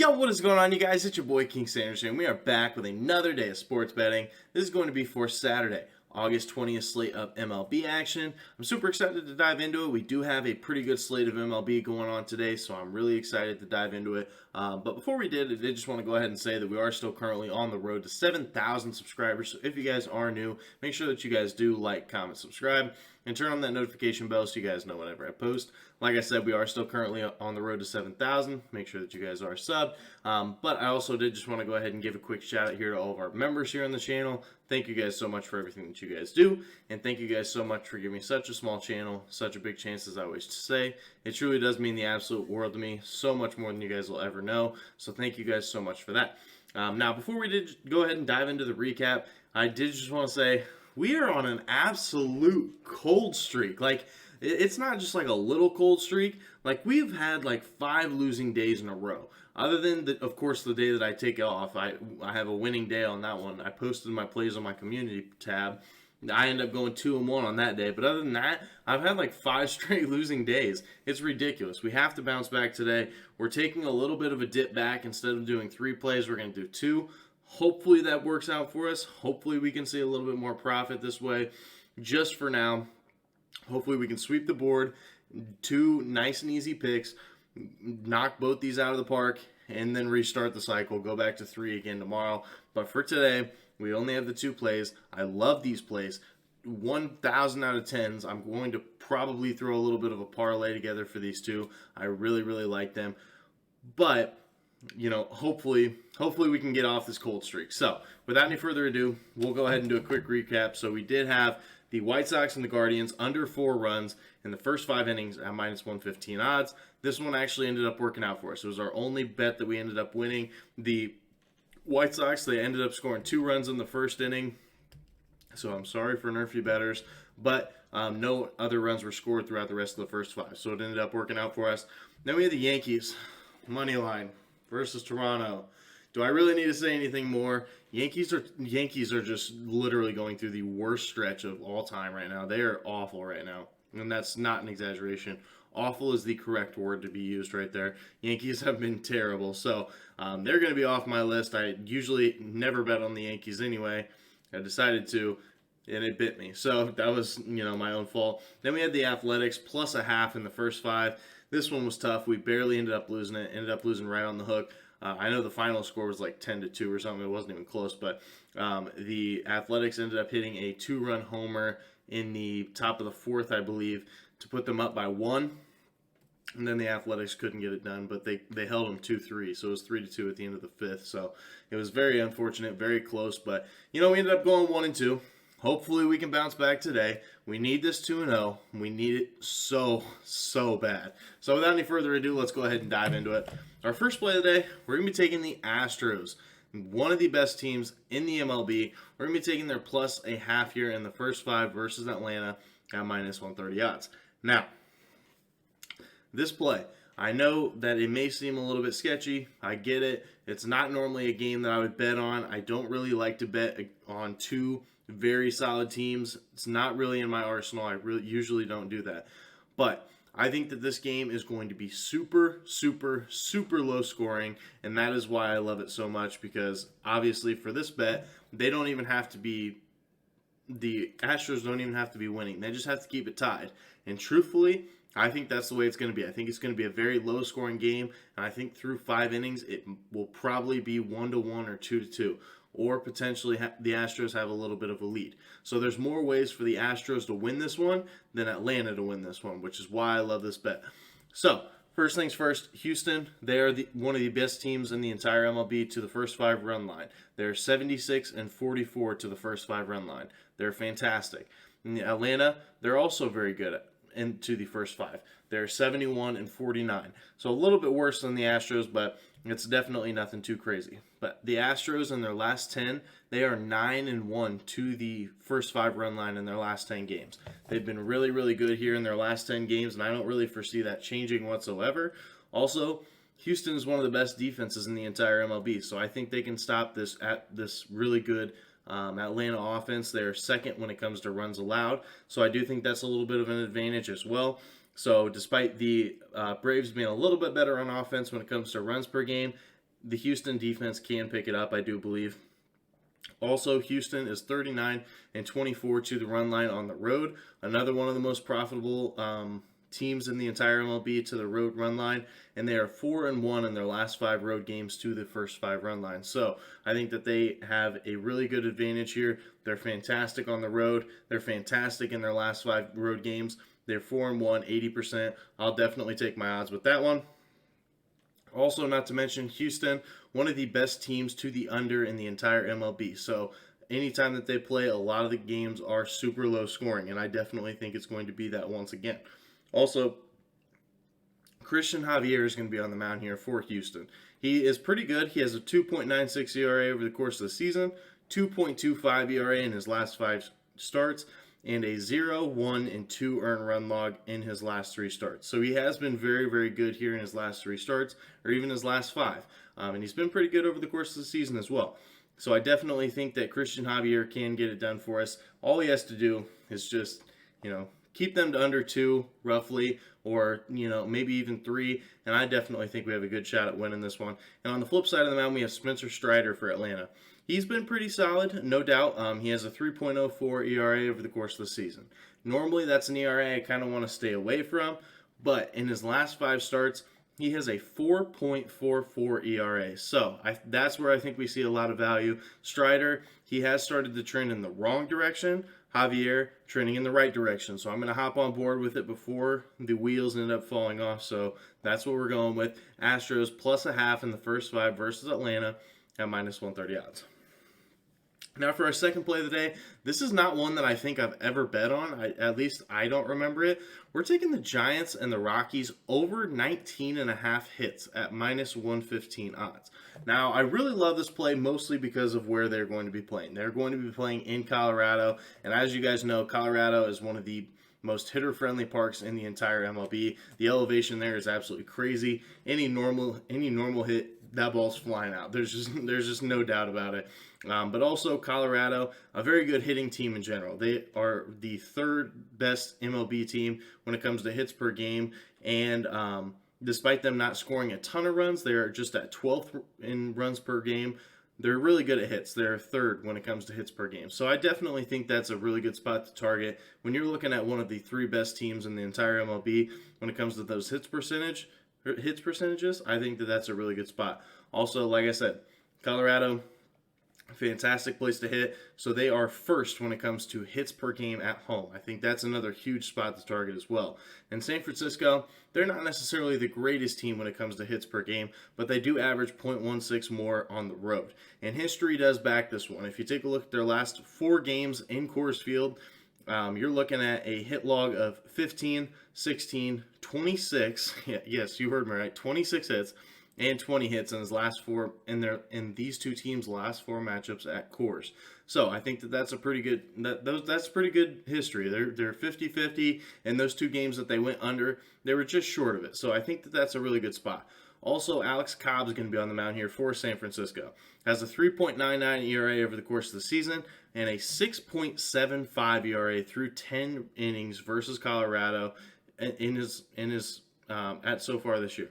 Yo, what is going on, you guys? It's your boy King Sanders, and we are back with another day of sports betting. This is going to be for Saturday, August 20th slate of MLB action. I'm super excited to dive into it. We do have a pretty good slate of MLB going on today, so I'm really excited to dive into it. But before we did, I did just want to go ahead and say that we are still currently on the road to 7,000 subscribers. So if you guys are new, make sure that you guys do like, comment, subscribe, and turn on that notification bell so you guys know whenever I post. Like I said, we are still currently on the road to 7,000. Make sure that you guys are subbed. But I also did just want to go ahead and give a quick shout out here to all of our members here on the channel. Thank you guys so much for everything that you guys do. And thank you guys so much for giving me such a small channel, such a big chance, as I always say. It truly does mean the absolute world to me. So much more than you guys will ever know. So thank you guys so much for that. Now, before we did go ahead and dive into the recap, I did just want to say we are on an absolute cold streak. Like, it's not just like a little cold streak. Like, we've had like 5 losing days in a row. Other than, of course, the day that I take off, I have a winning day on that one. I posted my plays on my community tab. I end up going 2-1 on that day. But other than that, I've had like 5 straight losing days. It's ridiculous. We have to bounce back today. We're taking a little bit of a dip back. Instead of doing 3 plays, we're going to do 2. Hopefully that works out for us. Hopefully we can see a little bit more profit this way. Just for now, hopefully we can sweep the board. 2 nice and easy picks. Knock both these out of the park and then restart the cycle. Go back to 3 again tomorrow. But for today, we only have the 2 plays. I love these plays. 1,000 out of 10s. I'm going to probably throw a little bit of a parlay together for these 2. I really, really like them. But you know, hopefully we can get off this cold streak. So, without any further ado, we'll go ahead and do a quick recap. So, we did have the White Sox and the Guardians under 4 runs in the first 5 innings at minus 115 odds. This one actually ended up working out for us. It was our only bet that we ended up winning. The White Sox, they ended up scoring 2 runs in the first inning. So, I'm sorry for NRFI bettors, but no other runs were scored throughout the rest of the first 5. So, it ended up working out for us. Then we had the Yankees, money line versus Toronto. Do I really need to say anything more? Yankees are just literally going through the worst stretch of all time right now. They are awful right now, and that's not an exaggeration. Awful is the correct word to be used right there. Yankees have been terrible, so they're going to be off my list. I usually never bet on the Yankees anyway. I decided to, and it bit me. So that was, my own fault. Then we had the Athletics plus a half in the first 5. This one was tough. We barely ended up losing it. Ended up losing right on the hook. I know the final score was like 10-2 or something. It wasn't even close. But the Athletics ended up hitting a 2-run homer in the top of the 4th, I believe, to put them up by 1. And then the Athletics couldn't get it done, but they held them 2-3. So it was 3-2 at the end of the 5th. So it was very unfortunate, very close. But, we ended up going 1-2. Hopefully we can bounce back today. We need this 2-0. We need it so, so bad. So without any further ado, let's go ahead and dive into it. Our first play of the day, we're going to be taking the Astros, one of the best teams in the MLB. We're going to be taking their plus a half here in the first 5 versus Atlanta at minus 130 odds. Now, this play, I know that it may seem a little bit sketchy. I get it. It's not normally a game that I would bet on. I don't really like to bet on 2 very solid teams. It's not really in my arsenal. I usually don't do that. But I think that this game is going to be super, super, super low scoring, and that is why I love it so much, because obviously for this bet, the Astros don't even have to be winning. They just have to keep it tied. And truthfully, I think that's the way it's going to be. I think it's going to be a very low-scoring game, and I think through 5 innings, it will probably be 1-1 or 2-2, or potentially the Astros have a little bit of a lead. So there's more ways for the Astros to win this one than Atlanta to win this one, which is why I love this bet. So, first things first, Houston, they are one of the best teams in the entire MLB to the first 5 run line. They're 76-44 to the first 5 run line. They're fantastic. In Atlanta, they're also very good into the first 5. They're 71-49. So a little bit worse than the Astros, but it's definitely nothing too crazy. But the Astros in their last 10, they are 9-1 to the first 5 run line in their last 10 games. They've been really, really good here in their last 10 games, and I don't really foresee that changing whatsoever. Also, Houston is one of the best defenses in the entire MLB, so I think they can stop this really good Atlanta offense. They're second when it comes to runs allowed, so I do think that's a little bit of an advantage as well. So despite the Braves being a little bit better on offense when it comes to runs per game, the Houston defense can pick it up, I do believe. Also, Houston is 39-24 to the run line on the road. Another one of the most profitable teams in the entire MLB to the road run line, and they are 4-1 in their last 5 road games to the first 5 run lines. So I think that they have a really good advantage here. They're fantastic on the road. They're fantastic in their last 5 road games. They're 4-1, 80%. I'll definitely take my odds with that one. Also, not to mention Houston, one of the best teams to the under in the entire MLB. So anytime that they play, a lot of the games are super low scoring, and I definitely think it's going to be that once again. Also, Christian Javier is going to be on the mound here for Houston. He is pretty good. He has a 2.96 ERA over the course of the season, 2.25 ERA in his last 5 starts, and a 0, 1, and 2 earned run log in his last 3 starts. So he has been very, very good here in his last 3 starts, or even his last 5. And he's been pretty good over the course of the season as well. So I definitely think that Christian Javier can get it done for us. All he has to do is just, keep them to under 2, roughly, or, maybe even 3, and I definitely think we have a good shot at winning this one. And on the flip side of the mound, we have Spencer Strider for Atlanta. He's been pretty solid, no doubt. He has a 3.04 ERA over the course of the season. Normally, that's an ERA I kind of want to stay away from, but in his last 5 starts, he has a 4.44 ERA. So that's where I think we see a lot of value. Strider, he has started to trend in the wrong direction. Javier trending in the right direction. So I'm going to hop on board with it before the wheels end up falling off. So that's what we're going with. Astros plus a half in the first 5 versus Atlanta at minus 130 odds. Now for our second play of the day, this is not one that I think I've ever bet on. At least I don't remember it. We're taking the Giants and the Rockies over 19.5 hits at minus 115 odds. Now I really love this play mostly because of where they're going to be playing. They're going to be playing in Colorado, and as you guys know, Colorado is one of the most hitter-friendly parks in the entire MLB. The elevation there is absolutely crazy. Any normal hit, that ball's flying out. There's just no doubt about it. But also Colorado, a very good hitting team in general. They are the 3rd best MLB team when it comes to hits per game, and despite them not scoring a ton of runs, they're just at 12th in runs per game. They're really good at hits. They're 3rd when it comes to hits per game. So I definitely think that's a really good spot to target. When you're looking at one of the 3 best teams in the entire MLB when it comes to those hits percentages, I think that that's a really good spot. Also, like I said, Colorado, fantastic place to hit. So they are 1st when it comes to hits per game at home. I think that's another huge spot to target as well. And San Francisco, they're not necessarily the greatest team when it comes to hits per game, but they do average 0.16 more on the road. And history does back this one. If you take a look at their last 4 games in Coors Field, you're looking at a hit log of 15, 16, 26. Yes, you heard me right. 26 hits and 20 hits in his last 4 in these 2 teams' last 4 matchups at Coors. So I think that's a pretty good that's pretty good history. They're 50-50, and those 2 games that they went under, they were just short of it. So I think that that's a really good spot. Also, Alex Cobb is going to be on the mound here for San Francisco. Has a 3.99 ERA over the course of the season and a 6.75 ERA through 10 innings versus Colorado in his at so far this year.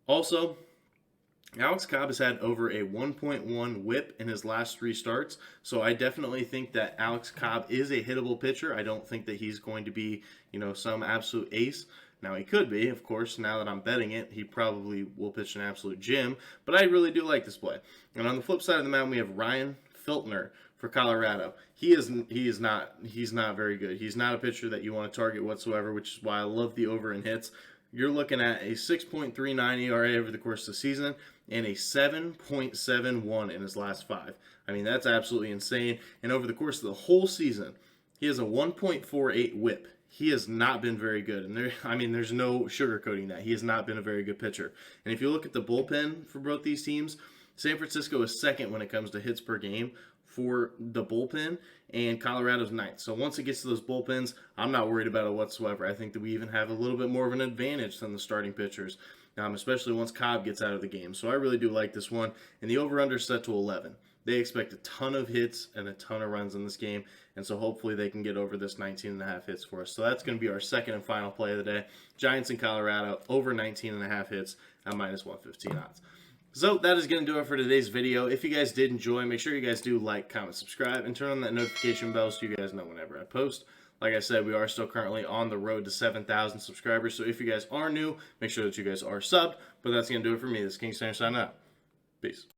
Also, Alex Cobb has had over a 1.1 whip in his last 3 starts, so I definitely think that Alex Cobb is a hittable pitcher. I don't think that he's going to be, some absolute ace. Now, he could be, of course. Now that I'm betting it, he probably will pitch an absolute gem, but I really do like this play. And on the flip side of the mound, we have Ryan Filtner for Colorado. He's not very good. He's not a pitcher that you want to target whatsoever, which is why I love the over in hits. You're looking at a 6.39 ERA over the course of the season and a 7.71 in his last 5. I mean, that's absolutely insane. And over the course of the whole season, he has a 1.48 whip. He has not been very good. And there's no sugarcoating that. He has not been a very good pitcher. And if you look at the bullpen for both these teams, San Francisco is 2nd when it comes to hits per game for the bullpen, and Colorado's 9th. So once it gets to those bullpens, I'm not worried about it whatsoever. I think that we even have a little bit more of an advantage than the starting pitchers, especially once Cobb gets out of the game. So I really do like this one. And the over-under is set to 11. They expect a ton of hits and a ton of runs in this game, and so hopefully they can get over this 19.5 hits for us. So that's going to be our second and final play of the day. Giants in Colorado, over 19.5 hits at minus 115 odds. So that is going to do it for today's video. If you guys did enjoy, make sure you guys do like, comment, subscribe, and turn on that notification bell so you guys know whenever I post. Like I said, we are still currently on the road to 7,000 subscribers. So if you guys are new, make sure that you guys are subbed. But that's going to do it for me. This is King Standard signing out. Peace.